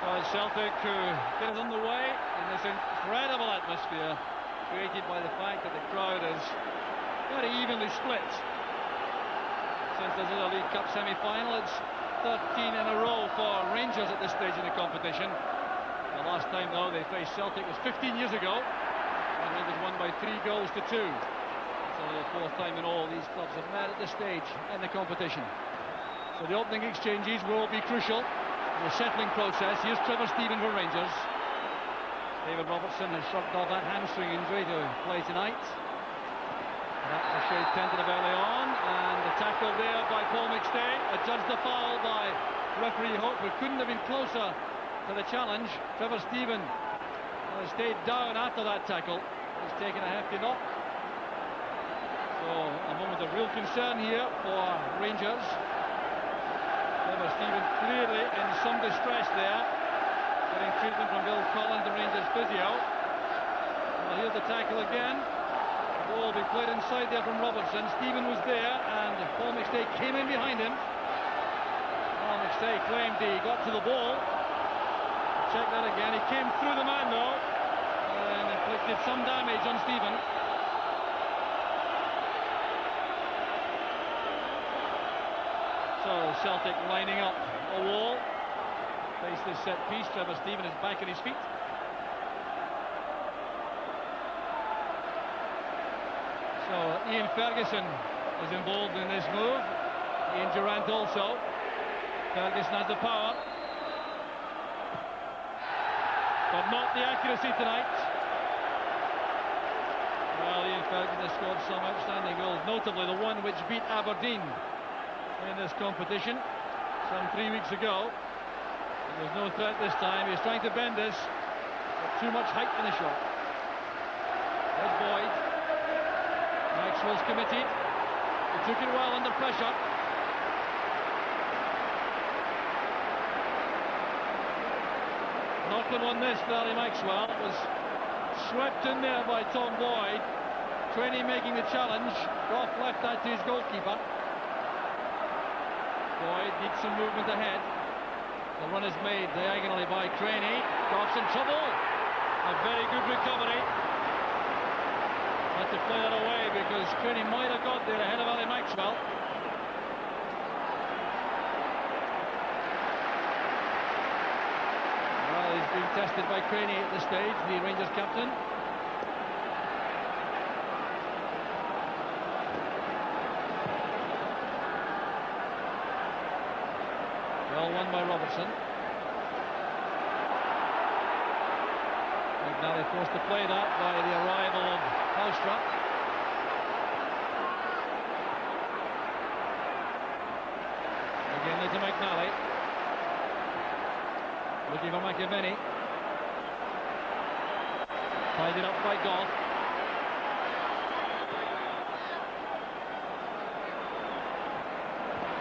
Well, Celtic get it underway in this incredible atmosphere created by the fact that the crowd is very evenly split. Since this is a League Cup semi-final, it's 13 in a row for Rangers at this stage in the competition. The last time, though, they faced Celtic was 15 years ago, and Rangers won by 3 goals to 2. It's only the 4th time in all these clubs have met at this stage in the competition. So the opening exchanges will be crucial in the settling process. Here's Trevor Steven for Rangers. David Robertson has shrugged off that hamstring injury to play tonight. That's a shade tentative early on, and the tackle there by Paul McStay, adjudged the foul by referee Hope, who couldn't have been closer to the challenge. Trevor Steven has stayed down after that tackle. He's taken a hefty knock. So a moment of real concern here for Rangers. Trevor Steven clearly in some distress there, getting treatment from Bill Collins, the Rangers physio. Well, here's the tackle again. The ball will be played inside there from Robertson. Steven was there, and Paul McStay came in behind him. Paul McStay claimed he got to the ball. Check that again. He came through the man though, and inflicted some damage on Steven. So Celtic lining up a wall. Face this set piece. Trevor Steven is back on his feet. So Ian Ferguson is involved in this move. Ian Durrant also. Ferguson has the power, but not the accuracy tonight. Well, Ian Ferguson has scored some outstanding goals, notably the one which beat Aberdeen in this competition some 3 weeks ago. There was no threat this time. He's trying to bend this, but too much height in the shot. There's Boyd. Maxwell's committed. He took it well under pressure. Knockland won this, Barry Maxwell. It was swept in there by Tom Boyd. Trainee making the challenge. Goff left that to his goalkeeper. Boyd needs some movement ahead. The run is made diagonally by Craney. Goff's in trouble. A very good recovery. Had to play that away because Craney might have got there ahead of Ali Maxwell. Well, he's being tested by Craney at this stage, the Rangers captain. Well won by Robertson. McNally forced to play that by the arrival of Hallström. Again into McNally. Looking for McAvenny. Tied it up by Goff.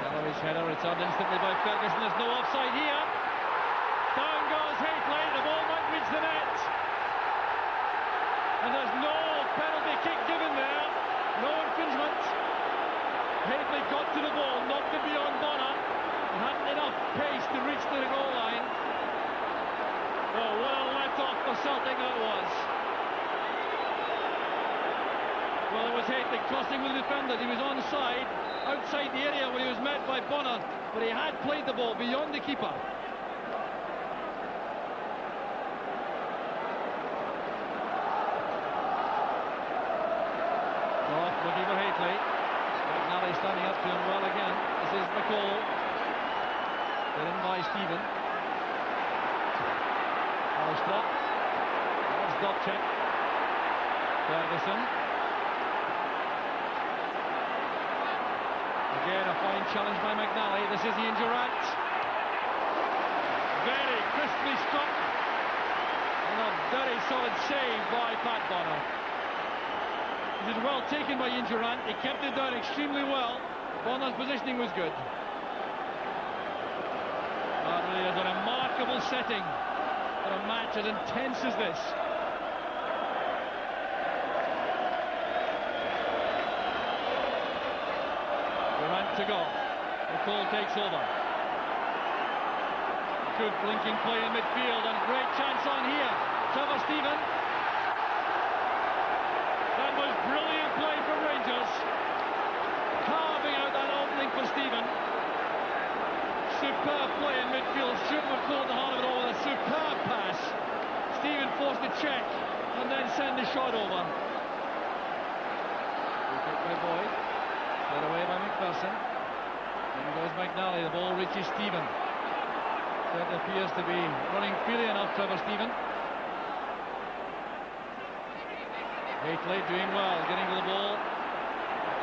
Galloway's header returned instantly by Ferguson. There's no offside here. Down goes Hateley. The ball might reach the net. And there's no penalty kick given there. No infringement. Hateley got to the ball, knocked it beyond Bonner. He hadn't enough pace to reach the goal line. Oh, what a let-off for Celtic that was. Well, it was Hateley crossing with the defenders. He was onside, outside the area where he was met by Bonner, but he had played the ball beyond the keeper. Looking for Hateley. McNally standing up to him well again. This is McCall. Get in by Steven. Hallström. That's Dobchek. Ferguson. Again a fine challenge by McNally. This is Ian Durrant. Very crisply struck. And a very solid save by Pat Bonner. It was well taken by Ian Durrant. He kept it down extremely well. Bonner's positioning was good. That really is a remarkable setting for a match as intense as this. Durrant to go. McCall takes over. Good blinking play in midfield and great chance on here. Trevor Steven. That was brilliant play from Rangers. Carving out that opening for Steven. Superb play in midfield. Stuart McCall at the heart of it all with a superb pass. Steven forced to check and then send the shot over. Picked by Boyd. Led away by McPherson. In goes McNally. The ball reaches Steven. That appears to be running freely enough, Trevor Steven. Haitley doing well, getting to the ball.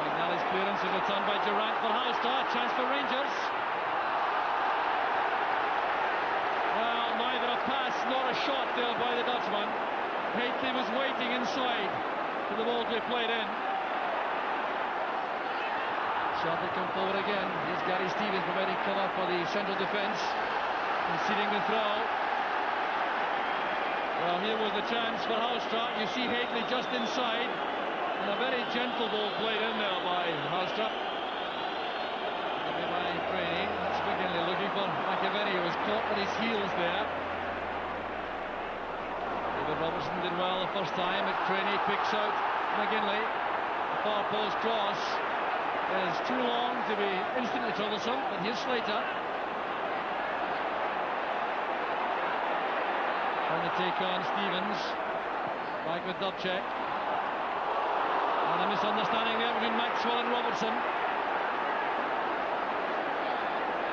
McNally's clearance is returned by Durant for Halstar. Chance for Rangers. Well, neither a pass nor a shot there by the Dutchman. Haitley was waiting inside for the ball to be played in. Celtic come forward again. Here's Gary Stevens providing cover for the central defence. Conceding the throw. Well, here was the chance for Halstra. You see Haitley just inside, and a very gentle ball played in there by Halstra. By Craney. That's McGinley looking for McAvenny, who was caught on his heels there. David Robertson did well the first time, but Craney picks out McGinley. The far post cross is too long to be instantly troublesome, but here's Slater. Trying to take on Stevens. Back with Dubček. And a misunderstanding there between Maxwell and Robertson.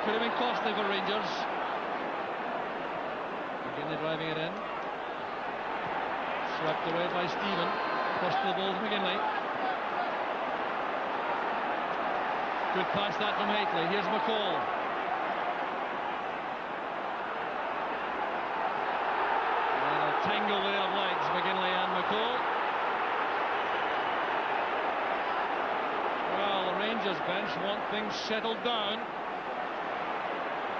Could have been costly for Rangers. Again, they're driving it in. Swept away by Steven. First to the ball to McGinley. Good pass that from Haitley. Here's McCall. Tangle there of legs, McGinley and McCall. Well, the Rangers bench want things settled down.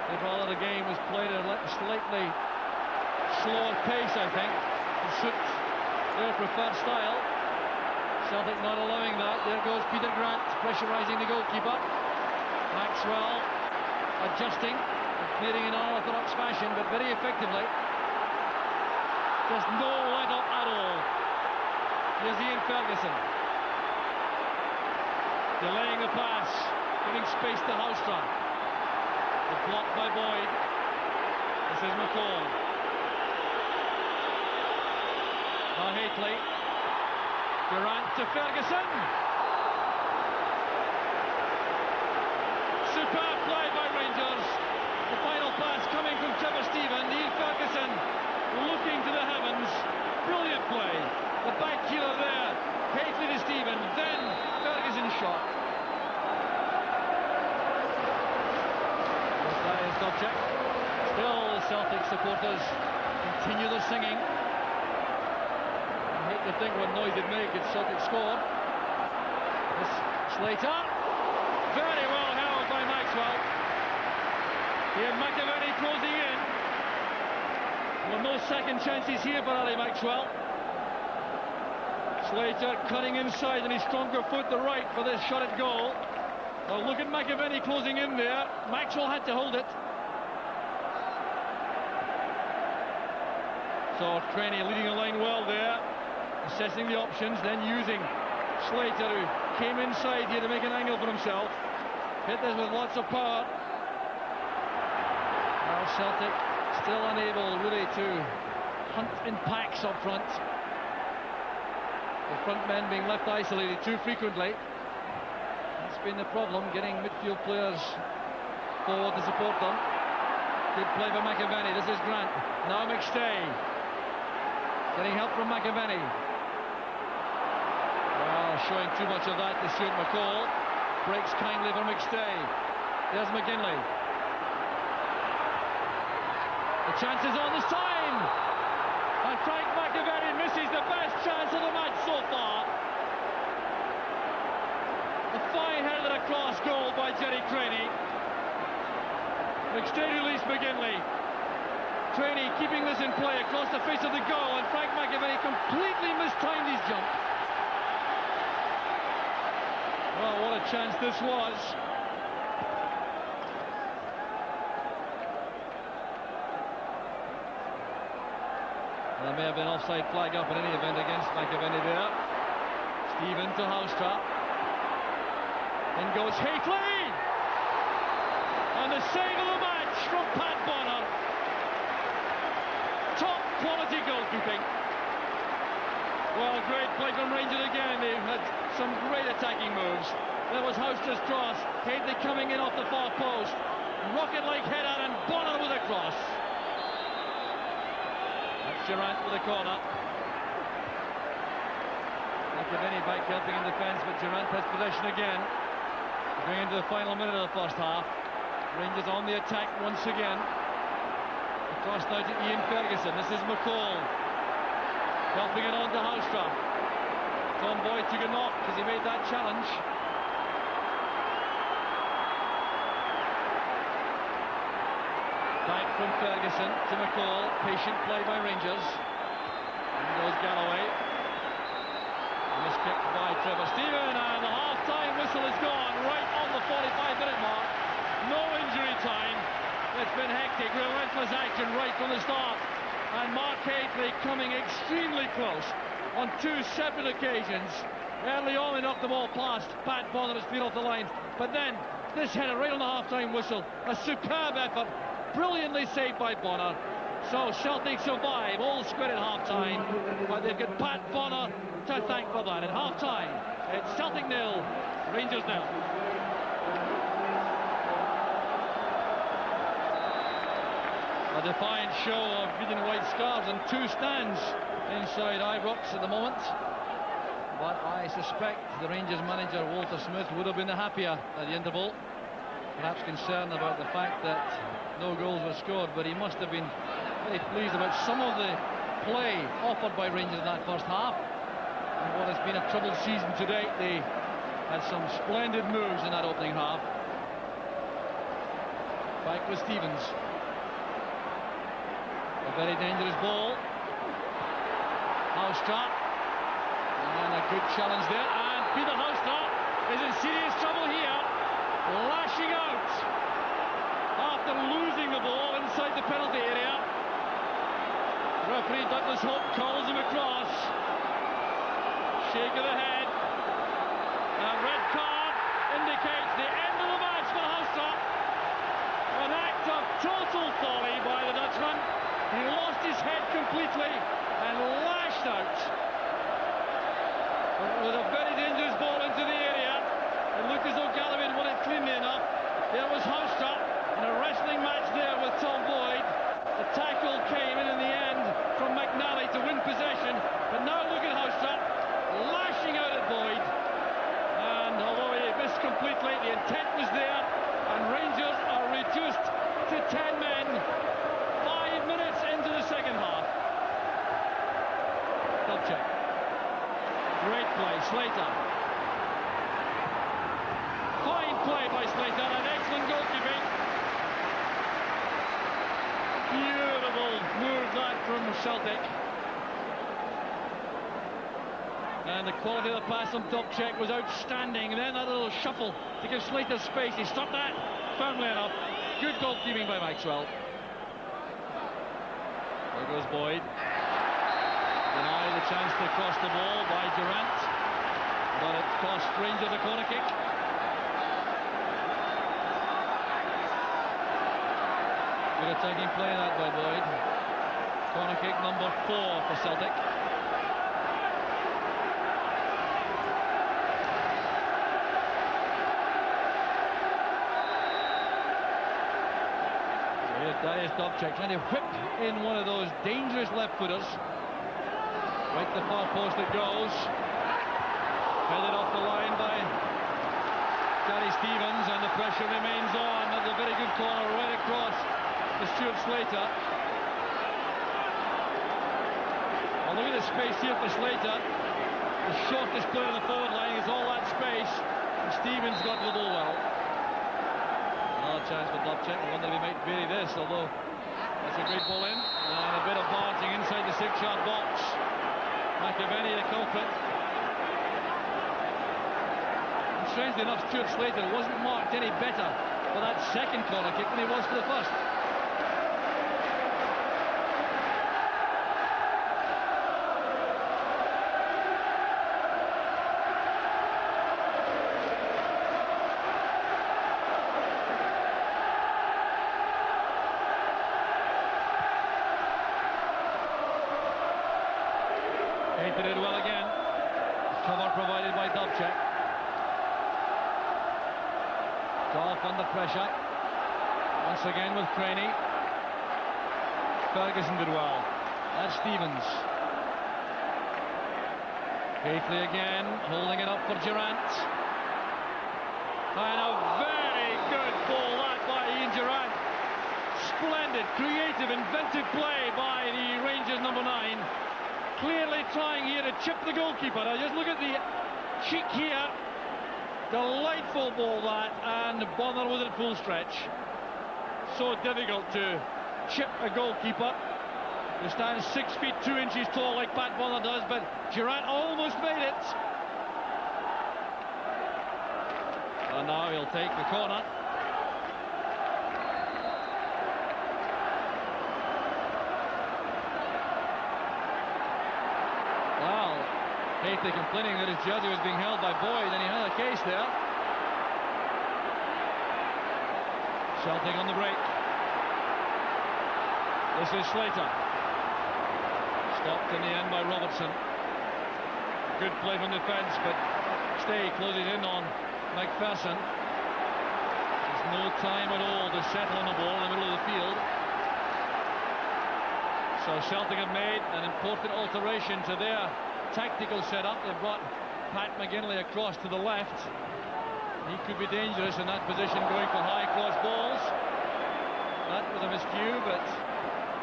They'd rather the game was played at a slightly slower pace, I think, to suit their preferred style. Celtic not allowing that. There goes Peter Grant, pressurising the goalkeeper. Maxwell adjusting, clearing in unorthodox fashion, but very effectively. There's no let up at all. Here's Ian Ferguson. Delaying the pass, giving space to Halstra. It's blocked by Boyd. This is McCall. Now Haitley. Durant to Ferguson. Superb play by Rangers. The final pass coming from Trevor Steven. Ian Ferguson looking to the heavens. Brilliant play. The back heeler there. Haitley to Steven. Then Ferguson's shot. That is Dubček. Still the Celtic supporters continue their singing. I hate to think what noise they'd make if Celtic scored. This Slater. Very well held by Maxwell. Here McAvenny closing in. Well, no second chances here for Ali Maxwell. Slater cutting inside on his stronger foot, the right, for this shot at goal. Well, look at McAvenny closing in there. Maxwell had to hold it. So Craney leading the line well there, assessing the options, then using Slater, who came inside here to make an angle for himself. Hit this with lots of power. Now Celtic still unable really to hunt in packs up front. The front men being left isolated too frequently. That's been the problem, getting midfield players forward to support them. Good play by McAvenny. This is Grant. Now McStay. Getting help from McAvenny. Well, showing too much of that to Stuart McCall. Breaks kindly for McStay. There's McGinley. The chance is on this time, and Frank McAvenny misses the best chance of the match so far. A fine-headed across goal by Jerry Craney. McStay released McGinley. Craney keeping this in play across the face of the goal, and Frank McAvenny completely mistimed his jump. Well, what a chance this was. There may have been offside flag up in any event against McAvenny there. Stephen to Houstra. In goes Hafley! And the save of the match from Pat Bonner. Top quality goalkeeping. Well, great play from Rangers again. They've had some great attacking moves. There was Houstra's cross. Hafley coming in off the far post. Rocket-like header, and Bonner with a cross. That's Durant with a corner. McAvenny back helping in defence, but Durant has possession again. Going into the final minute of the first half. Rangers on the attack once again. Across now to Ian Ferguson. This is McCall. Helping it on to Houstra. Tom Boyd took a knock because he made that challenge. Back from Ferguson to McCall. Patient play by Rangers. And goes Galloway. And this kick by Trevor Stephen, and the half-time whistle is gone right on the 45-minute mark. No injury time. It's been hectic, relentless action right from the start. And Mark Hafley coming extremely close on two separate occasions. Early on he knocked the ball past Pat Bonner, has been off the line. But then this header right on the half-time whistle. A superb effort, brilliantly saved by Bonner. So Celtic survive, all square at half-time. But they've got Pat Bonner to thank for that. At half-time, it's Celtic 0, Rangers 0. A defiant show of green and white scarves and two stands inside Ibrox at the moment. But I suspect the Rangers manager Walter Smith would have been happier at the interval. Perhaps concerned about the fact that no goals were scored, but he must have been very pleased about some of the play offered by Rangers in that first half. And what has been a troubled season to date, they had some splendid moves in that opening half. Back with Stevens. A very dangerous ball. Houstra. And a good challenge there. And Peter Houstra is in serious trouble here. Lashing out after losing the ball inside the penalty area. Referee Douglas Hope calls him across. Shake of the head. A red card indicates the end of the match for Houstra. An act of total folly by the Dutchman. He lost his head completely and lashed out. With a very dangerous ball into the area. It looked as though Galloway won it cleanly enough. There was Houstra in a wrestling match there with Tom Boyd. The tackle came in the end from McNally to win possession. But now look at Houstra lashing out at Boyd. And although he missed completely, the intent was there. And Rangers are reduced to 10 men. 5 minutes into the second half. Double check. Great play, Slater. Fine play by Slater and excellent goalkeeping. Beautiful move that from Celtic. And the quality of the pass from Dobchek was outstanding. And then that little shuffle to give Slater space. He stopped that firmly enough. Good goalkeeping by Maxwell. There goes Boyd. Denied the chance to cross the ball by Durant. But it cost Rangers a corner kick. Good attacking play that by Boyd. Corner kick number 4 for Celtic. Darius Dobchek trying to whip in one of those dangerous left-footers. Right to the far post it goes. Headed off the line by Gary Stevens, and the pressure remains on. That's a very good corner right across to Stuart Slater. Oh, look at the space here for Slater. The shortest player on the forward line is all that space. And Stevens got the ball well. Another chance for Dobchek. I wonder if he might vary this, although that's a great ball in. And a bit of barging inside the 6-yard box. McAvenny the culprit. And strangely enough, Stuart Slater wasn't marked any better for that second corner kick than he was for the first. Hayter did well again. Cover provided by Dubček. Golf under pressure. Once again with Craney. Ferguson did well. That's Stevens. Hayter again, holding it up for Durant. And a very good ball that by Ian Durant. Splendid, creative, inventive play by the Rangers number 9. Clearly trying here to chip the goalkeeper. Now just look at the cheek here. Delightful ball that, and Bonner was at full stretch. So difficult to chip a goalkeeper who stands 6 feet 2 inches tall like Pat Bonner does, but Durant almost made it. And now he'll take the corner. Well, Hayter complaining that his jersey was being held by Boyd, and he had a case there. Celtic on the break. This is Slater. Stopped in the end by Robertson. Good play from defence, but Stay closes in on McPherson. There's no time at all to settle on the ball in the middle of the field. So Celtic have made an important alteration to their tactical setup. They've brought Pat McGinley across to the left. He could be dangerous in that position, going for high cross balls. That was a miscue, but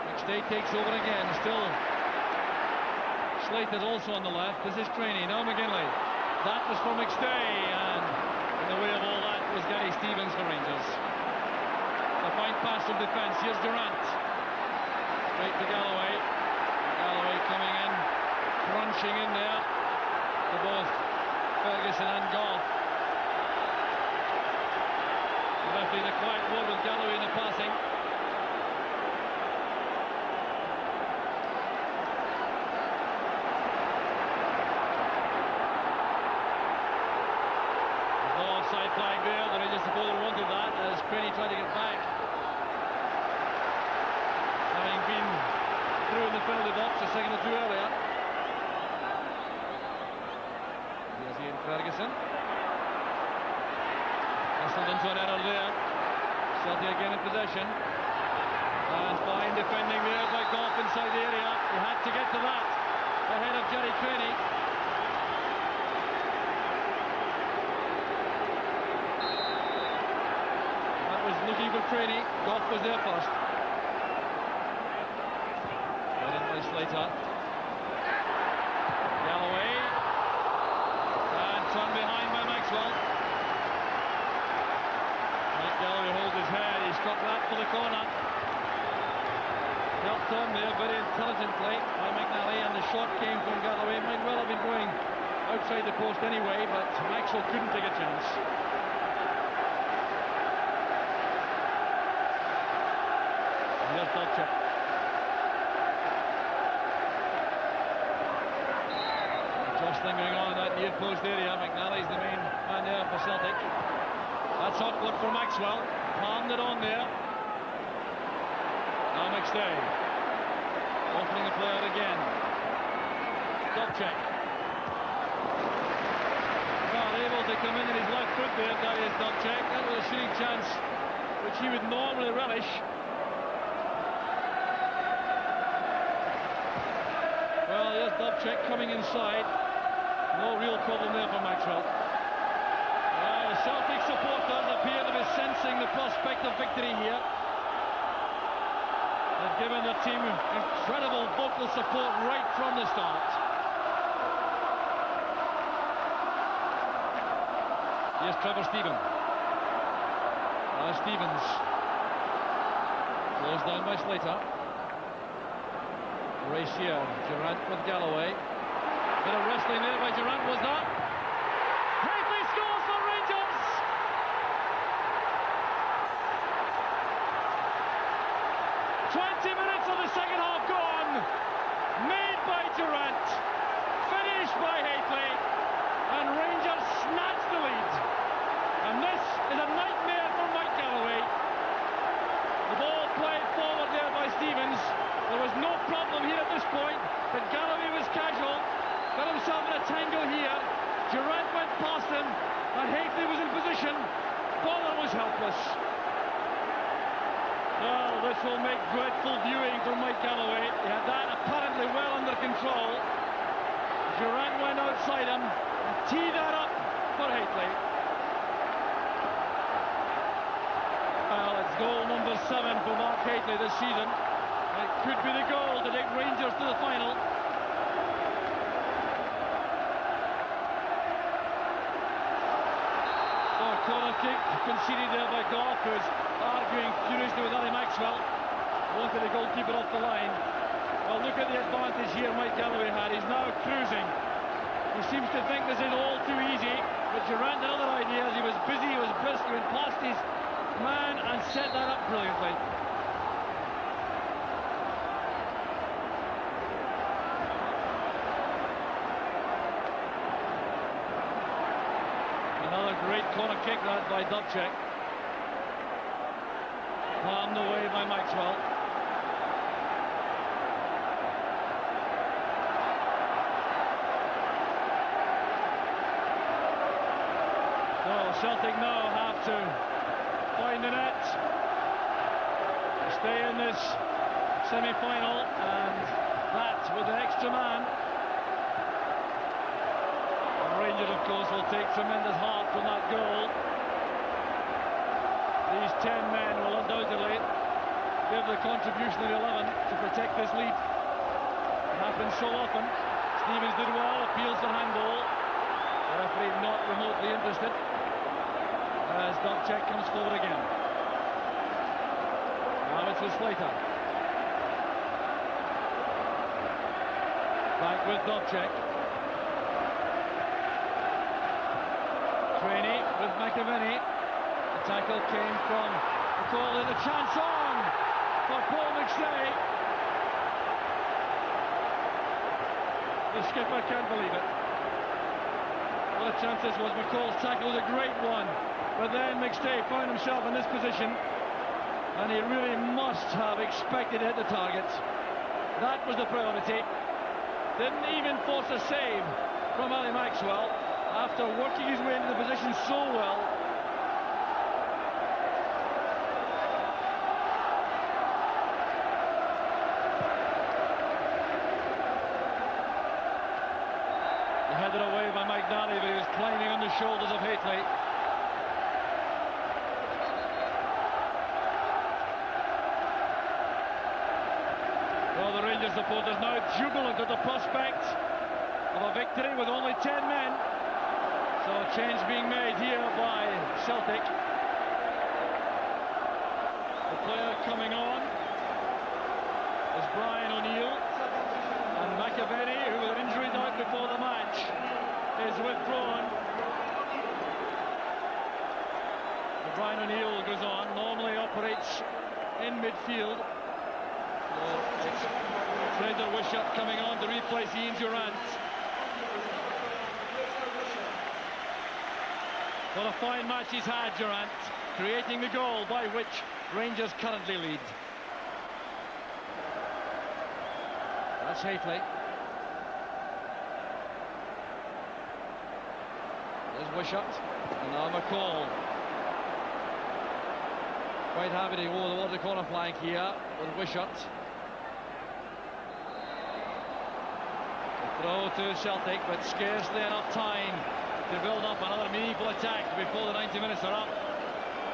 McStay takes over again. Still Slater's also on the left. This is Craney, now McGinley. That was for McStay, and in the way of all that was Gary Stevens for Rangers. A fine pass from defence. Here's Durant. Straight to Galloway. Galloway coming in, crunching in there to both Ferguson and Goff. Left in a quiet word with Galloway in the passing. There's no offside flag there. The Rangers supporter wanted that as Craney tried to get back. Having been through in the penalty box a second or two earlier. Here's Ian Ferguson. Hustled into an error there. Celtic again in possession. And fine defending there by Goff inside the area. He had to get to that ahead of Jerry Craney. That was looking for Craney. Goff was there first. Right in by Slater. Galloway. And turned behind by Maxwell. Galloway holds his head. He struck that for the corner. Helped on there very intelligently by McNally, and the shot came from Galloway. Might well have been going outside the post anyway, but Maxwell couldn't take a chance. Here's Dubček. Jostling going on in that near post area. McNally's the main man there for Celtic. That's awkward for Maxwell. Palmed it on there. Now McStay. Opening the play out again. Dubček. Well, able to come in his left foot there, Darius Dubček. That was a shooting chance which he would normally relish. Well, here's Dubček coming inside. No real problem there for Maxwell. Celtic supporters appear to be sensing the prospect of victory here. They've given their team incredible vocal support right from the start. Here's Trevor Stevens. Stevens. Closed down by Slater. Race here. Durant with Galloway. Bit of wrestling there by Durant, was that? 20 minutes of the second half gone. Made by Durant, finished by Hayter, and Rangers snatch the lead. And this is a nightmare for Mike Galloway. The ball played forward there by Stevens. There was no problem here at this point, but Galloway was casual. got himself in a tangle here. Durant went past him, and Hafley was in position. Bowler was helpless. Well, this will make dreadful viewing for Mike Galloway. He had that apparently well under control. Durant went outside him and teed that up for Hafley. Well, it's goal number 7 for Mark Hafley this season. It could be the goal to take Rangers to the final. Corner kick conceded there by Goff, who's arguing furiously with Ali Maxwell. Wanted the goalkeeper off the line. Well, look at the advantage here Mike Galloway had. He's now cruising. He seems to think this is all too easy, but Durant had other ideas. He was busy, he was brisk, he went past his man and set that up brilliantly. Another great corner kick that by Dubček. Palmed away by Maxwell. So Celtic now have to find the net to stay in this semi-final, and that with an extra man. Rangers, of course, will take tremendous heart from that goal. These 10 men will undoubtedly give the contribution of 11 to protect this lead. It happens so often. Stevens did well, appeals for handball. The referee not remotely interested as Dubček comes forward again. Now it's with Slater. Back with Dubček. Trainee with McAvenny. The tackle came from the call in, a chance on for Paul McStay. The skipper can't believe it. What a chance this was. McCall's tackle was a great one, but then McStay found himself in this position, and he really must have expected to hit the target. That was the priority. Didn't even force a save from Ali Maxwell, after working his way into the position so well. Headed away by Mike Daly, but he was climbing on the shoulders of Hafley. Well, the Rangers supporters now jubilant at the prospect of a victory with only 10 men. So a change being made here by Celtic. The player coming on is Brian O'Neill, and McAvenny, who with an injury out before the match, is withdrawn. And Brian O'Neill goes on, normally operates in midfield. So it's Fraser Wishart coming on to replace Ian Durant. What a fine match he's had, Durant, creating the goal by which Rangers currently lead. That's Hafley. There's Wishart, and now McCall. Quite happy to go towards the corner flank here with Wishart. The throw to Celtic, but scarcely enough time to build up another meaningful attack before the 90 minutes are up.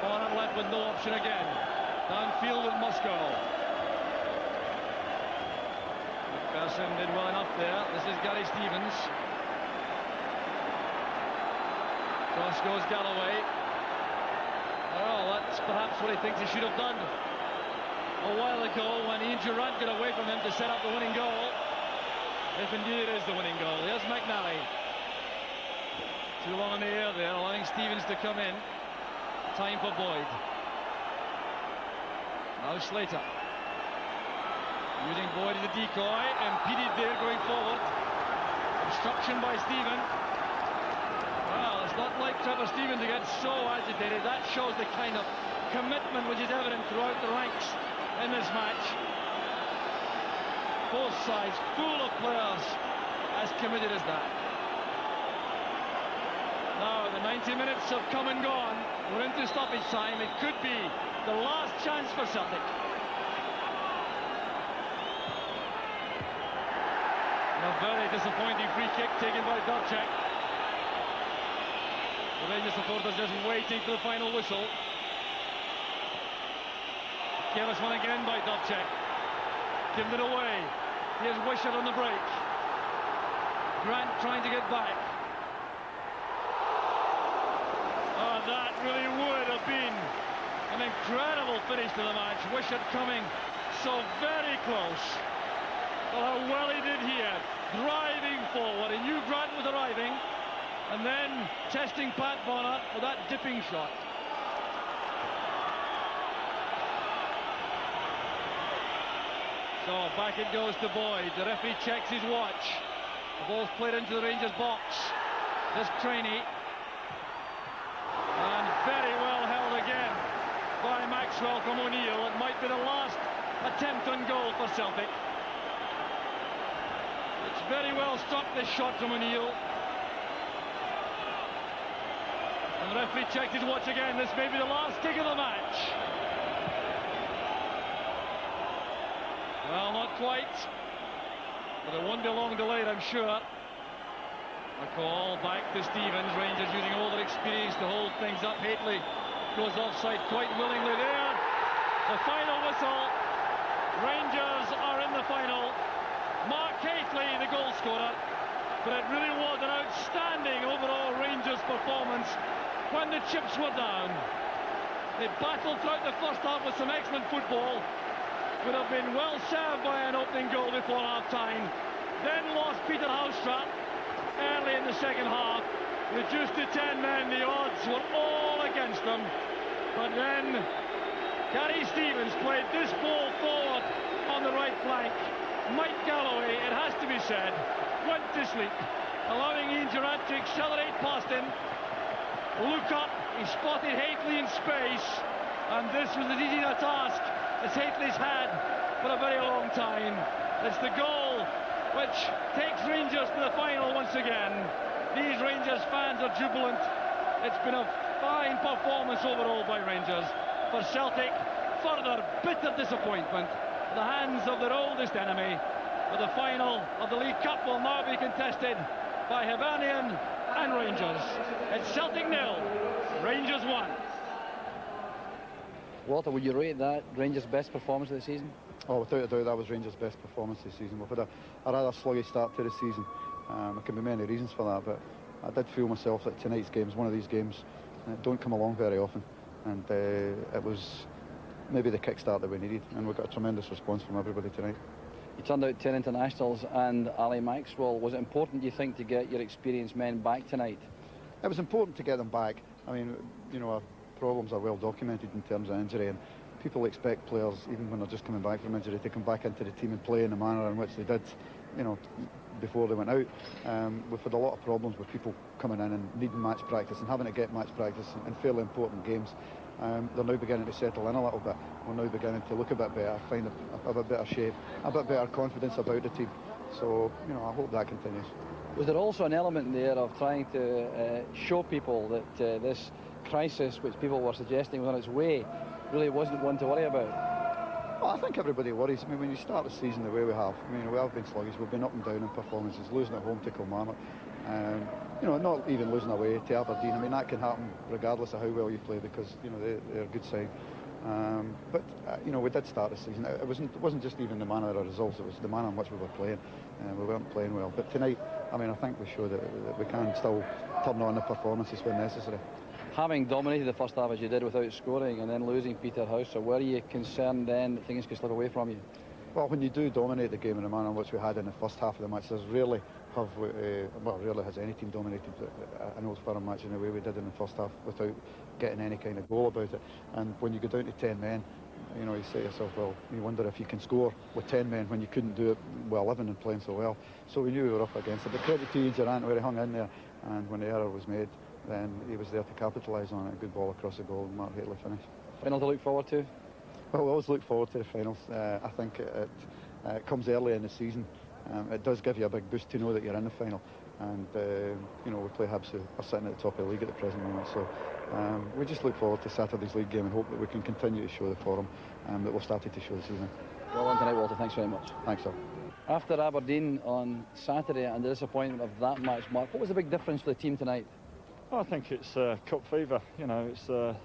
Bonham left with no option again. Downfield with Moscow. McPherson did well enough there. This is Gary Stevens. Cross goes Galloway. Well, that's perhaps what he thinks he should have done a while ago when Ian Durant got away from him to set up the winning goal. If indeed it is the winning goal. Here's McNally. Too long in the air there, allowing Stevens to come in. Time for Boyd. Now Slater. Using Boyd as a decoy, impeded there going forward. Obstruction by Steven. Well, it's not like Trevor Steven to get so agitated. That shows the kind of commitment which is evident throughout the ranks in this match. Both sides full of players as committed as that. Now the 90 minutes have come and gone. We're into stoppage time. It could be the last chance for Celtic. A very disappointing free kick taken by Dubček. The Rangers supporters just waiting for the final whistle. Careless one again by Dubček. Given it away. Here's Wisher on the break. Grant trying to get back. Oh, that really would have been an incredible finish to the match. Wisher coming so very close. Oh, how well he did here, driving forward. He knew Grant was arriving, and then testing Pat Bonner for that dipping shot. So back it goes to Boyd. The referee checks his watch. The ball's played into the Rangers box. This Trainee. And very well held again by Maxwell from O'Neill. It might be the last attempt on goal for Celtic. It's very well struck, this shot from O'Neill. And the referee checked his watch again. This may be the last kick of the match. Well, not quite, but it won't be long delayed, I'm sure. A call back to Stevens. Rangers using all their experience to hold things up. Hateley goes offside quite willingly there. The final whistle. Rangers are in the final. Mark Hateley, the goal scorer. But it really was an outstanding overall Rangers performance when the chips were down. They battled throughout the first half with some excellent football. Would have been well served by an opening goal before half-time. Then lost Peter Houstra early in the second half. Reduced to 10 men, the odds were all against them. But then Gary Stevens played this ball forward on the right flank. Mike Galloway, it has to be said, went to sleep, allowing Ian Durrant to accelerate past him. Look up, he spotted Hateley in space, and this was as easy a task as Hateley's had for a very long time. It's the goal which takes Rangers to the final once again. These Rangers fans are jubilant. It's been a fine performance overall by Rangers. For Celtic, further bitter disappointment at the hands of their oldest enemy. But the final of the League Cup will now be contested by Hibernian and Rangers. It's Celtic 0, Rangers 1. Walter, would you rate that Rangers' best performance of the season? Oh, without a doubt, that was Rangers' best performance this season. We've had a rather sluggish start to the season. There can be many reasons for that, but I did feel myself that tonight's game is one of these games that don't come along very often, and it was maybe the kickstart that we needed, and we got a tremendous response from everybody tonight. You turned out 10 internationals and Ali Maxwell. Was it important, do you think, to get your experienced men back tonight? It was important to get them back. I mean, you know, our problems are well documented in terms of injury, and people expect players, even when they're just coming back from injury, to come back into the team and play in the manner in which they did, you know, before they went out. We've had a lot of problems with people coming in and needing match practice and having to get match practice in fairly important games. They're now beginning to settle in a little bit. We're now beginning to look a bit better, find a bit better shape, a bit better confidence about the team. So, you know, I hope that continues. Was there also an element there of trying to show people that this crisis, which people were suggesting was on its way, really wasn't one to worry about? Well, I think everybody worries. I mean, when you start the season the way we have, I mean, we have been sluggish. We've been up and down in performances, losing at home to Kilmarnock. You know, not even losing away to Aberdeen. I mean, that can happen regardless of how well you play, because, you know, they're a good side. But you know, we did start the season. It wasn't just even the manner of the results, it was the manner in which we were playing. We weren't playing well. But tonight, I mean, I think we showed that we can still turn on the performances when necessary. Having dominated the first half as you did without scoring, and then losing Peter House, were you concerned then that things could slip away from you? Well, when you do dominate the game in the manner in which we had in the first half of the match, there's rarely has any team dominated an Old Firm match in the way we did in the first half without getting any kind of goal about it. And when you go down to 10 men, you know, you say to yourself, well, you wonder if you can score with 10 men when you couldn't do it with 11 and playing so well. So we knew we were up against it. But credit to Durrant, where he hung in there, and when the error was made, then he was there to capitalise on it. A good ball across the goal, and Mark Hateley finished. Final to look forward to? Well, we always look forward to the finals. I think it comes early in the season. it does give you a big boost to know that you're in the final. And you know, we play Hibs, who are sitting at the top of the league at the present moment. So we just look forward to Saturday's league game and hope that we can continue to show the form that we've started to show this evening. Well done tonight, Walter. Thanks very much. Thanks, sir. After Aberdeen on Saturday and the disappointment of that match, Mark, what was the big difference for the team tonight? Well, I think it's cup fever. You know, it's the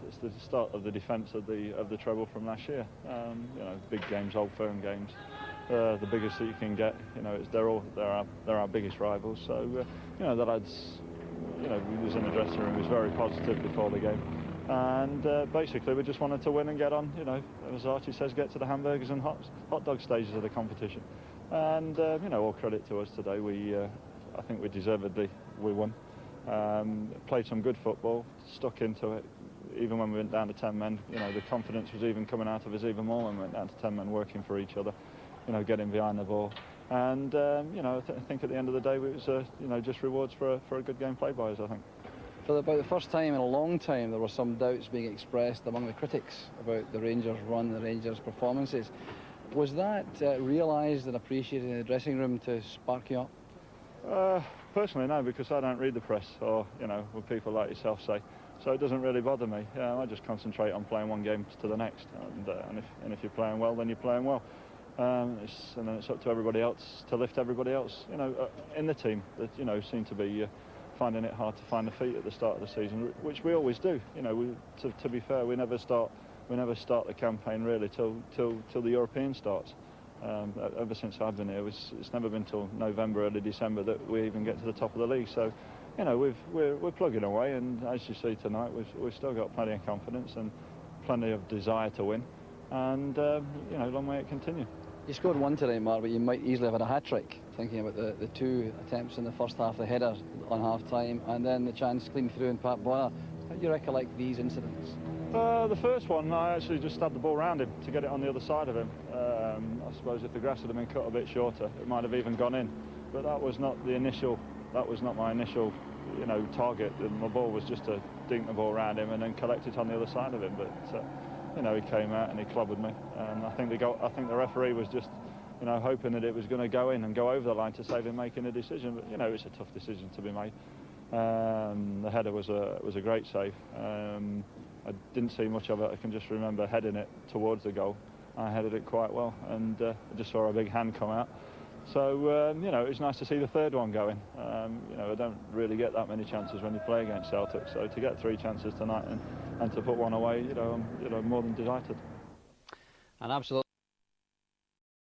start of the defence of the treble from last year. You know, big games, old firm games, the biggest that you can get. You know, they're our biggest rivals. So you know, the lads, you know, we was in the dressing room, was very positive before the game, and basically we just wanted to win and get on. You know, as Archie says, get to the hamburgers and hot dog stages of the competition. And you know, all credit to us today. I think we deservedly won. Played some good football, stuck into it. Even when we went down to 10 men, you know, the confidence was even coming out of us even more when we went down to 10 men, working for each other, you know, getting behind the ball. And you know, I think at the end of the day, it was you know, just rewards for a good game played by us, I think. For about the first time in a long time, there were some doubts being expressed among the critics about the Rangers' run, the Rangers' performances. Was that realised and appreciated in the dressing room to spark you up? Personally, no, because I don't read the press or, you know, what people like yourself say. So it doesn't really bother me. I just concentrate on playing one game to the next. And if you're playing well, then you're playing well. And then it's up to everybody else to lift everybody else, you know, in the team that, you know, seem to be finding it hard to find the feet at the start of the season, which we always do. You know, to be fair, we never start the campaign really till the European starts. Ever since I've been here, it's never been till November, early December that we even get to the top of the league. So, you know, we're plugging away, and as you see tonight, we've still got plenty of confidence and plenty of desire to win, and you know, long may it continue. You scored one today, Mark, but you might easily have had a hat-trick, thinking about the two attempts in the first half, the header on half-time, and then the chance clean through in Pat Boyer. How do you recollect these incidents? The first one, I actually just stabbed the ball round him to get it on the other side of him. I suppose if the grass had been cut a bit shorter, it might have even gone in. But that was not my initial, you know, target. My ball was just to dink the ball round him and then collect it on the other side of him. But you know, he came out and he clobbered me. And I think the referee was just, you know, hoping that it was going to go in and go over the line to save him making a decision. But you know, it's a tough decision to be made. The header was a great save. I didn't see much of it. I can just remember heading it towards the goal. I headed it quite well, and I just saw a big hand come out. So, you know, it's nice to see the third one going. You know, I don't really get that many chances when you play against Celtic. So to get 3 chances tonight and to put one away, you know, I'm more than delighted. And absolutely.